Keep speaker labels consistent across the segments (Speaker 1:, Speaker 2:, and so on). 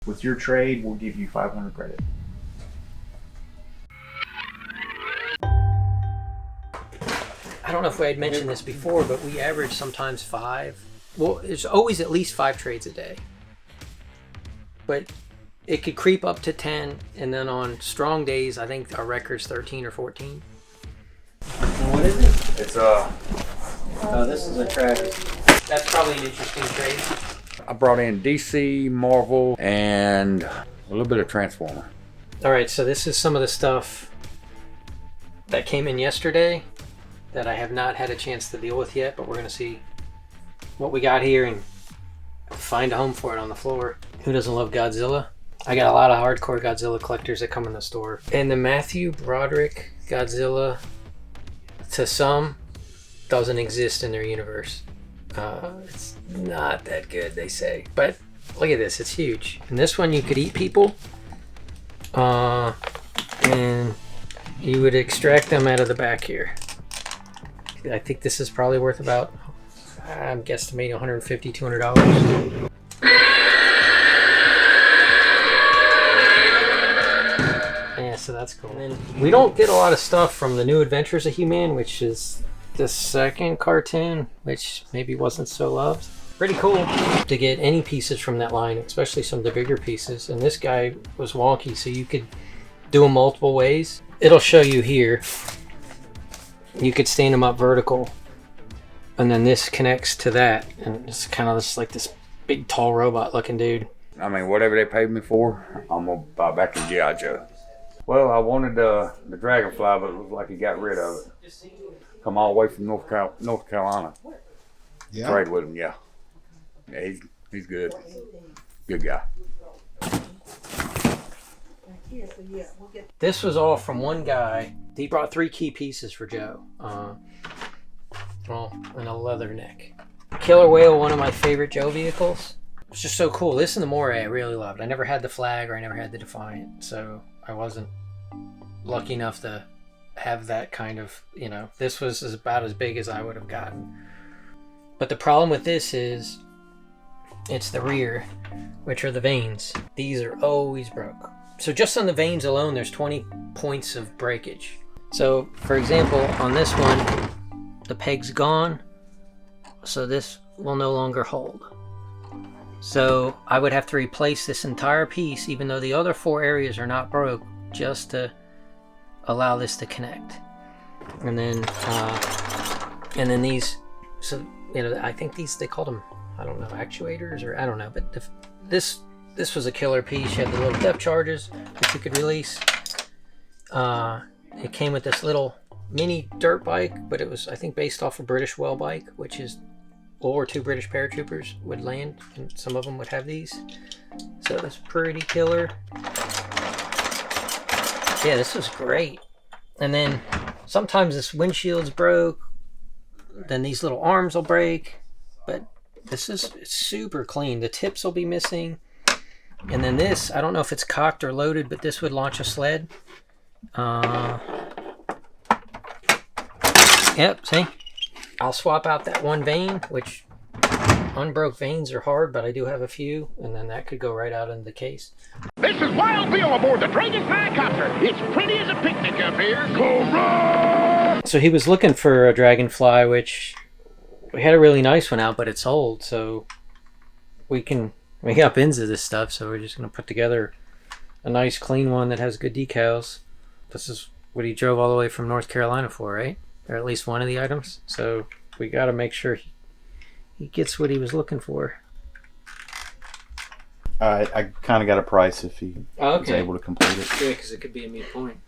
Speaker 1: With your trade, we'll give you 500 credit.
Speaker 2: I don't know if I had mentioned this before, but we average sometimes 5. Well, it's always at least 5 trades a day. But it could creep up to 10, and then on strong days, I think our record's 13 or 14. What is it?
Speaker 1: It's
Speaker 2: Oh, this is a Travis. That's probably an interesting trade.
Speaker 3: I brought in DC, Marvel, and a little bit of Transformer.
Speaker 2: All right, so this is some of the stuff that came in yesterday that I have not had a chance to deal with yet, but we're going to see what we got here and find a home for it on the floor. Who doesn't love Godzilla? I got a lot of hardcore Godzilla collectors that come in the store. And the Matthew Broderick Godzilla, to some, doesn't exist in their universe. It's not that good, they say. But look at this, it's huge. And this one you could eat people. And you would extract them out of the back here. I think this is probably worth about, I'm guesstimating $150, $200. Yeah, so that's cool. And then we don't get a lot of stuff from the New Adventures of He-Man, which is the second cartoon, which maybe wasn't so loved. Pretty cool to get any pieces from that line, especially some of the bigger pieces. And this guy was wonky, so you could do them multiple ways. It'll show you here. You could stand them up vertical, and then this connects to that, and it's kind of this like this big tall robot looking dude.
Speaker 3: I mean, whatever they paid me for, I'm gonna buy back in GI Joe. Well, I wanted the Dragonfly, but it looked like he got rid of it. Come all the way from North Carolina.
Speaker 4: Yeah.
Speaker 3: Trade with him, yeah. Yeah, he's good. Good guy.
Speaker 2: This was all from one guy. He brought 3 key pieces for Joe. Well, and a leather neck. Killer Whale, one of my favorite Joe vehicles. It's just so cool. This and the Moray I really loved. I never had the Flag or I never had the Defiant, so I wasn't lucky enough to have that kind of, you know, this was about as big as I would have gotten. But the problem with this is it's the rear, which are the vanes. These are always broke. So just on the vanes alone, there's 20 points of breakage. So for example, on this one, the peg's gone, so this will no longer hold. So I would have to replace this entire piece, even though the other 4 areas are not broke, just to allow this to connect. And then these, so you know, I think these, they called them, I don't know, actuators, or I don't know, but this was a killer piece. You had the little depth charges that you could release. It came with this little mini dirt bike, but it was, I think, based off a British well bike, which is World War II British paratroopers would land, and some of them would have these. So it's pretty killer. Yeah, this was great. And then sometimes this windshield's broke, then these little arms will break, but this is super clean. The tips will be missing. And then this, I don't know if it's cocked or loaded, but this would launch a sled. Yep, see? I'll swap out that one vane, which unbroke vanes are hard, but I do have a few, and then that could go right out into the case.
Speaker 5: This is Wild Bill aboard the Dragonfly copter. It's pretty as a picnic up here. Cobra!
Speaker 2: So he was looking for a Dragonfly, which we had a really nice one out, but it's old, so we got bins of this stuff, so we're just going to put together a nice clean one that has good decals. This is what he drove all the way from North Carolina for, right? Or at least one of the items. So we got to make sure he gets what he was looking for.
Speaker 1: I kind of got a price if he was able to complete it.
Speaker 2: Yeah, because it could be a moot point.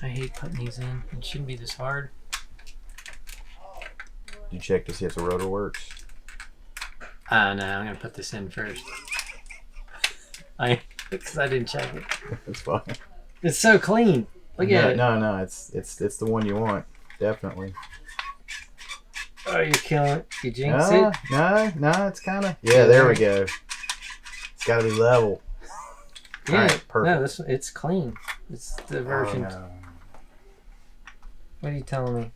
Speaker 2: I hate putting these in. It shouldn't be this hard.
Speaker 1: Did you check to see if the rotor works?
Speaker 2: No, I'm going to put this in first. Because I didn't check it.
Speaker 1: That's fine.
Speaker 2: It's so clean. Look at it.
Speaker 1: No, it's the one you want, definitely.
Speaker 2: Oh, you're killing it. You jinx it?
Speaker 1: No, it's kind of... Yeah, there we go. It's got to be level.
Speaker 2: Yeah,
Speaker 1: right, perfect.
Speaker 2: No, it's clean. It's the version.
Speaker 1: Oh, no.
Speaker 2: What are you telling me?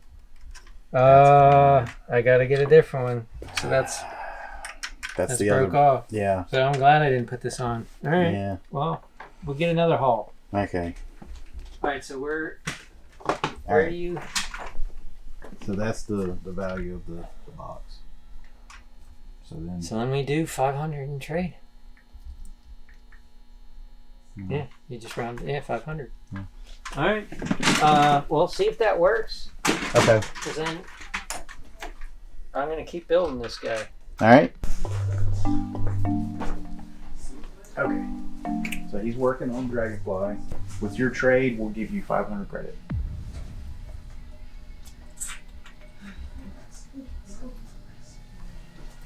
Speaker 2: I got to get a different one. So that's
Speaker 1: That's the
Speaker 2: broke
Speaker 1: other.
Speaker 2: off.
Speaker 1: Yeah.
Speaker 2: So I'm glad I didn't put this on. All right.
Speaker 1: Yeah.
Speaker 2: Well, we'll get another haul.
Speaker 1: Okay.
Speaker 2: All right. So where
Speaker 1: All right.
Speaker 2: do you?
Speaker 1: So that's the value of the box. So then.
Speaker 2: So then we do 500 in trade. Yeah, you just round. Yeah, 500.
Speaker 1: Yeah.
Speaker 2: All right. Well, see if that works.
Speaker 1: Okay.
Speaker 2: Because then I'm gonna keep building this guy.
Speaker 1: All right. Okay. So he's working on Dragonfly. With your trade, we'll give you 500 credit.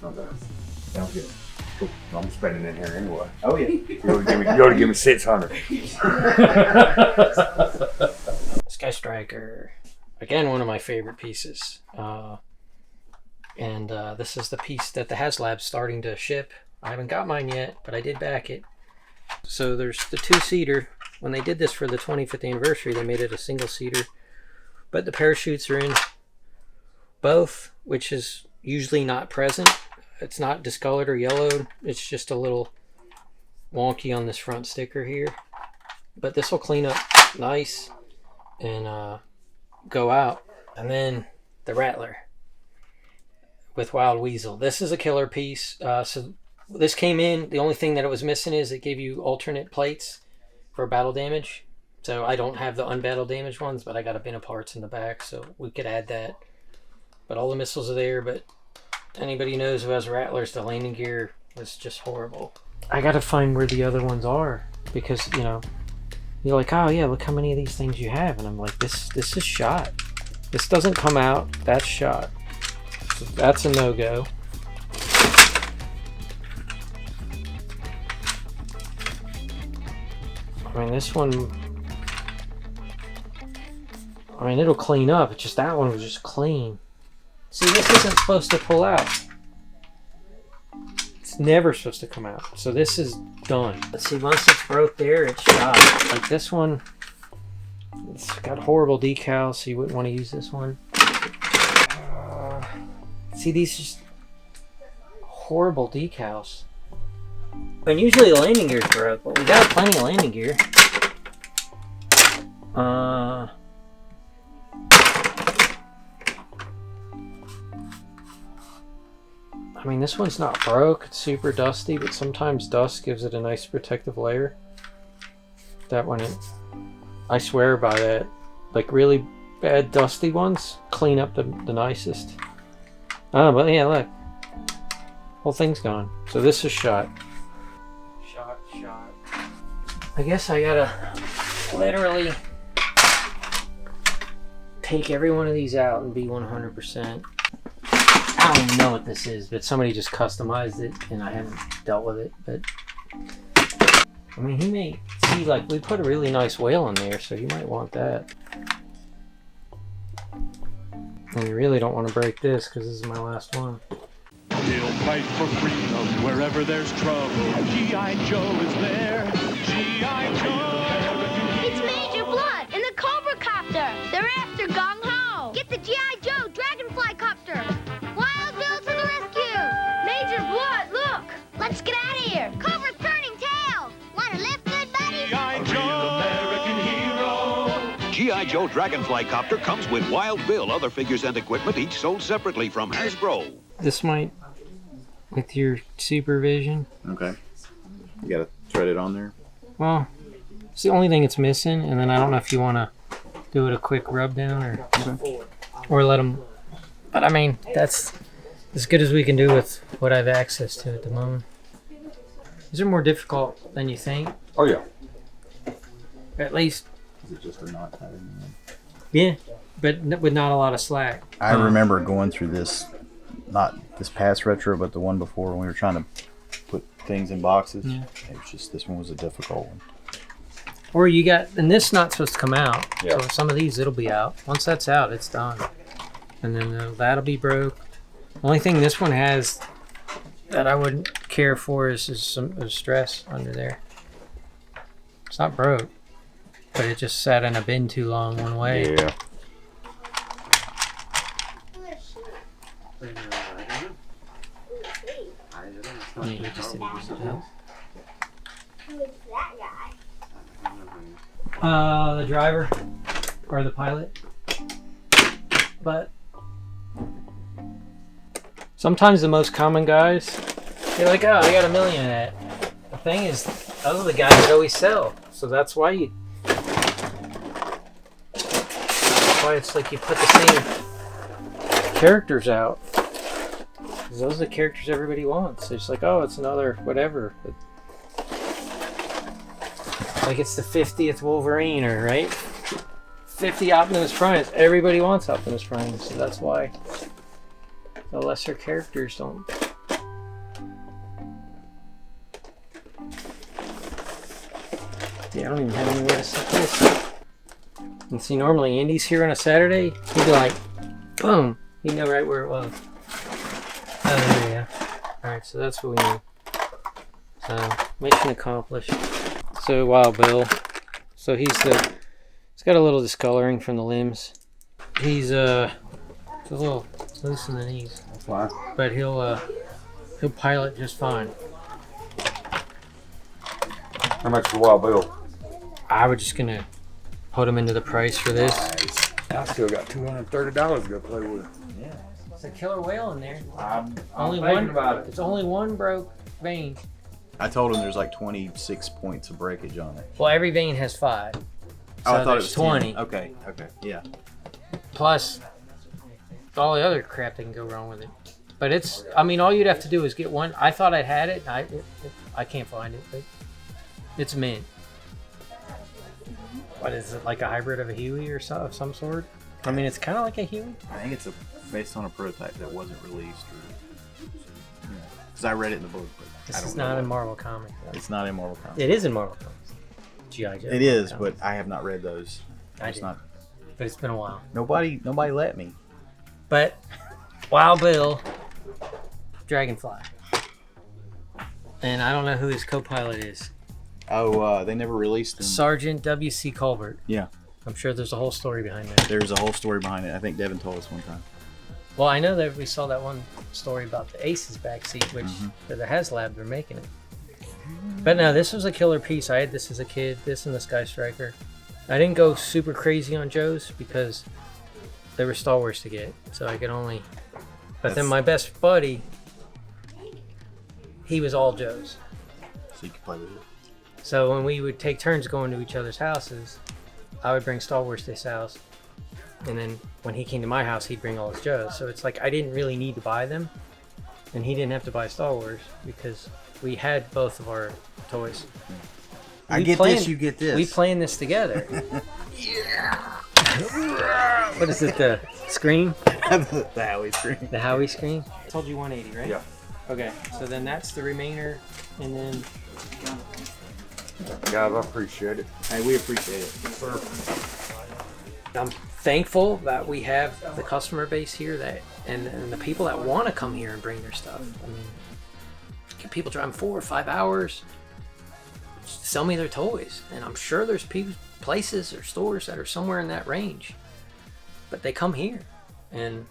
Speaker 3: Okay.
Speaker 1: Sounds good.
Speaker 3: Cool. I'm spending in here anyway.
Speaker 1: Oh yeah.
Speaker 3: You ought to give me 600.
Speaker 2: Sky Striker, again, one of my favorite pieces. And this is the piece that the HasLab's starting to ship. I haven't got mine yet, but I did back it. So there's the 2-seater. When they did this for the 25th anniversary, they made it a single-seater. But the parachutes are in both, which is usually not present. It's not discolored or yellowed. It's just a little wonky on this front sticker here. But this will clean up nice and go out. And then the Rattler with Wild Weasel. This is a killer piece. So this came in. The only thing that it was missing is it gave you alternate plates for battle damage. So I don't have the unbattle damage ones, but I got a bin of parts in the back, so we could add that. But all the missiles are there. But anybody who knows who has Rattlers, the landing gear was just horrible. I gotta find where the other ones are, because you know, you're like, oh yeah, look how many of these things you have, and I'm like, this is shot. This doesn't come out. That's shot. So that's a no-go. I mean, this one, I mean, it'll clean up. It's just that one was just clean. See, this isn't supposed to pull out. It's never supposed to come out. So this is done. Let's see, once it's broke there, it's shot. Like this one, it's got horrible decals, so you wouldn't want to use this one. See, these just horrible decals. And usually the landing gear's broke, but we got plenty of landing gear. I mean, this one's not broke. It's super dusty, but sometimes dust gives it a nice protective layer. That one, I swear by that. Like really bad dusty ones clean up the nicest. Oh, but yeah, look. Whole thing's gone. So this is shot. Shot. I guess I gotta literally take every one of these out and be 100%. I don't even know what this is, but somebody just customized it and I haven't dealt with it. But I mean, he may see, like, we put a really nice whale in there, so you might want that. And you really don't want to break this because this is my last one.
Speaker 4: He'll fight for freedom wherever there's trouble. GI Joe is there. GI Joe.
Speaker 6: It's Major Blood in the Cobra Copter. They're after Gong Ho. Get the GI Joe Dragonfly Copter. Wild Bill to the rescue. Major Blood, look. Let's get out of here. Cobra's turning tail. Want to live good, buddy?
Speaker 4: GI Joe. American hero.
Speaker 7: GI Joe Dragonfly Copter comes with Wild Bill, other figures and equipment, each sold separately from Hasbro.
Speaker 2: This might, with your supervision.
Speaker 1: Okay. You gotta thread it on there.
Speaker 2: Well, it's the only thing it's missing, and then I don't know if you want to do it a quick rub down or let them. But I mean, that's as good as we can do with what I have access to at the moment. These are more difficult than you think.
Speaker 3: Oh yeah.
Speaker 2: At least,
Speaker 1: Is it just a knot tied in the end?
Speaker 2: yeah, but with not a lot of slack.
Speaker 1: I remember going through this, not this past retro, but the one before when we were trying to put things in boxes.
Speaker 2: Yeah.
Speaker 1: It was just, this one was a difficult one.
Speaker 2: Or you got, and this is not supposed to come out.
Speaker 3: Yeah.
Speaker 2: So some of these, it'll be out. Once that's out, it's done. And then that'll be broke. The only thing this one has that I wouldn't care for is some stress under there. It's not broke, but it just sat in a bin too long one way.
Speaker 3: Yeah.
Speaker 2: Yeah, you just didn't use it. No.
Speaker 6: Who is that guy?
Speaker 2: The driver or the pilot. But sometimes the most common guys, you're like, oh, I got 1 million of that. The thing is, those are the guys that always sell. So that's why it's like you put the same characters out. 'Cause those are the characters everybody wants. It's like, oh, it's another whatever. But like it's the 50th Wolverine, or right? 50 Optimus Primes. Everybody wants Optimus Prime, so that's why the lesser characters don't. Yeah, I don't even have anywhere to set this. And see, normally Andy's here on a Saturday, he'd be like, boom, he'd know right where it was. Oh, there you go. Alright, so that's what we need. So, mission accomplished. So, Wild Bill. So he's got a little discoloring from the limbs. He's a little loose in the knees.
Speaker 3: That's fine.
Speaker 2: But he'll pilot just fine.
Speaker 3: How much for Wild Bill?
Speaker 2: I was just gonna put him into the price for this.
Speaker 3: I still got $230 to go play with.
Speaker 2: Yeah. It's a killer whale in there.
Speaker 3: I'm
Speaker 2: Only
Speaker 3: thinking
Speaker 2: one
Speaker 3: about it.
Speaker 2: It's only one broke vein.
Speaker 1: I told him there's like 26 points of breakage on it.
Speaker 2: Well, every vein has 5. So
Speaker 1: Oh, I thought it
Speaker 2: there's
Speaker 1: was
Speaker 2: 20.
Speaker 1: 10. Okay, yeah.
Speaker 2: Plus all the other crap that can go wrong with it. But it's, I mean, all you'd have to do is get one. I thought I had it. I can't find it, but it's mint. What is it, like a hybrid of a Huey or so, of some sort? I mean, it's kind of like a Huey.
Speaker 1: I think it's based on a prototype that wasn't released. Because I read it in the book, but I
Speaker 2: This
Speaker 1: don't
Speaker 2: is
Speaker 1: know
Speaker 2: not
Speaker 1: what.
Speaker 2: in Marvel Comics.
Speaker 1: It's not in Marvel Comics.
Speaker 2: It is in Marvel Comics. GI Joe.
Speaker 1: It is,
Speaker 2: Comics.
Speaker 1: but I have not read those.
Speaker 2: I
Speaker 1: It's
Speaker 2: did.
Speaker 1: not.
Speaker 2: But it's been a while.
Speaker 1: Nobody let me.
Speaker 2: But Wild Bill, Dragonfly, and I don't know who his co-pilot is.
Speaker 1: Oh, they never released them.
Speaker 2: Sergeant W.C. Colbert.
Speaker 1: Yeah,
Speaker 2: I'm sure there's a whole story behind that.
Speaker 1: there's a whole story behind it. I think Devin told us one time.
Speaker 2: Well, I know that we saw that one story about the Ace's backseat, which for the HasLab they're making it. But no, this was a killer piece. I had this as a kid. This and the Sky Striker. I didn't go super crazy on Joe's because they were Star Wars to get, so I could only. But then my best buddy, he was all Joe's.
Speaker 1: So you can play with it.
Speaker 2: So when we would take turns going to each other's houses, I would bring Star Wars to his house, and then when he came to my house, he'd bring all his Joes. So it's like I didn't really need to buy them, and he didn't have to buy Star Wars because we had both of our toys.
Speaker 1: I
Speaker 2: We
Speaker 1: get
Speaker 2: planned-
Speaker 1: this, you get this.
Speaker 2: We planned this together. What is it? The scream?
Speaker 1: the Howie screen.
Speaker 2: The Howie scream? I told you 180, right?
Speaker 3: Yeah.
Speaker 2: Okay, so then that's the remainder, and then
Speaker 3: Guys, I appreciate it.
Speaker 1: Hey, we appreciate it.
Speaker 2: I'm thankful that we have the customer base here that and the people that want to come here and bring their stuff. I mean, get people driving 4 or 5 hours, sell me their toys, and I'm sure there's places or stores that are somewhere in that range, but they come here, and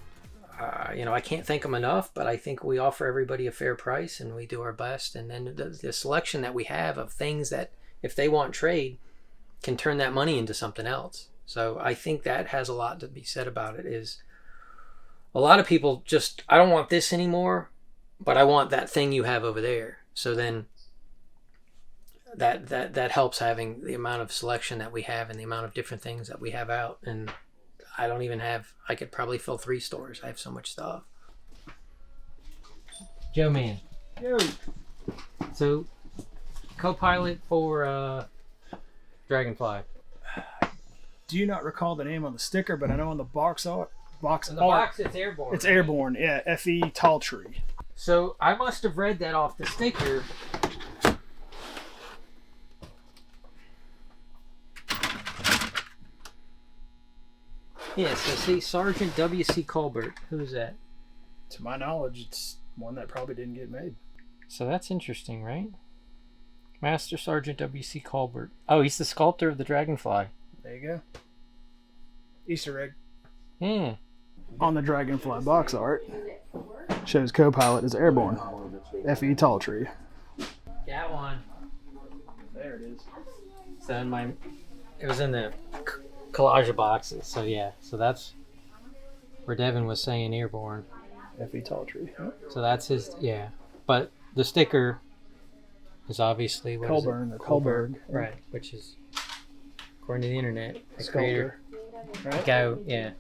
Speaker 2: I can't thank them enough. But I think we offer everybody a fair price, and we do our best. And then the selection that we have of things that, if they want trade, can turn that money into something else. So I think that has a lot to be said about it. Is a lot of people just, I don't want this anymore, but I want that thing you have over there. So then that helps having the amount of selection that we have and the amount of different things that we have out. And I could probably fill 3 stores. I have so much stuff. Joe Man.
Speaker 8: Yo.
Speaker 2: So, co-pilot for Dragonfly.
Speaker 8: Do you not recall the name on the sticker? But I know on the box art,
Speaker 2: In the box, it's airborne.
Speaker 8: it's
Speaker 2: right?
Speaker 8: airborne. Yeah, F.E. Tall Tree.
Speaker 2: So I must have read that off the sticker. Yeah, so see, Sergeant W.C. Colbert. Who's that?
Speaker 8: To my knowledge, it's one that probably didn't get made.
Speaker 2: So that's interesting, right? Master Sergeant W.C. Colbert. Oh, he's the sculptor of the Dragonfly.
Speaker 8: There you go. Easter egg.
Speaker 2: Yeah.
Speaker 8: On the Dragonfly box art, shows co-pilot is airborne. F.E. Tall Tree.
Speaker 2: Got one.
Speaker 8: There it is.
Speaker 2: So it was in the collage of boxes. So yeah, so that's where Devin was saying airborne.
Speaker 8: F.E. Tall Tree.
Speaker 2: So that's his, yeah. But the sticker is obviously what is it?
Speaker 8: Colburn or Colberg.
Speaker 2: Right, which is according to the internet, the
Speaker 8: Sculptor.
Speaker 2: creator. Go, yeah.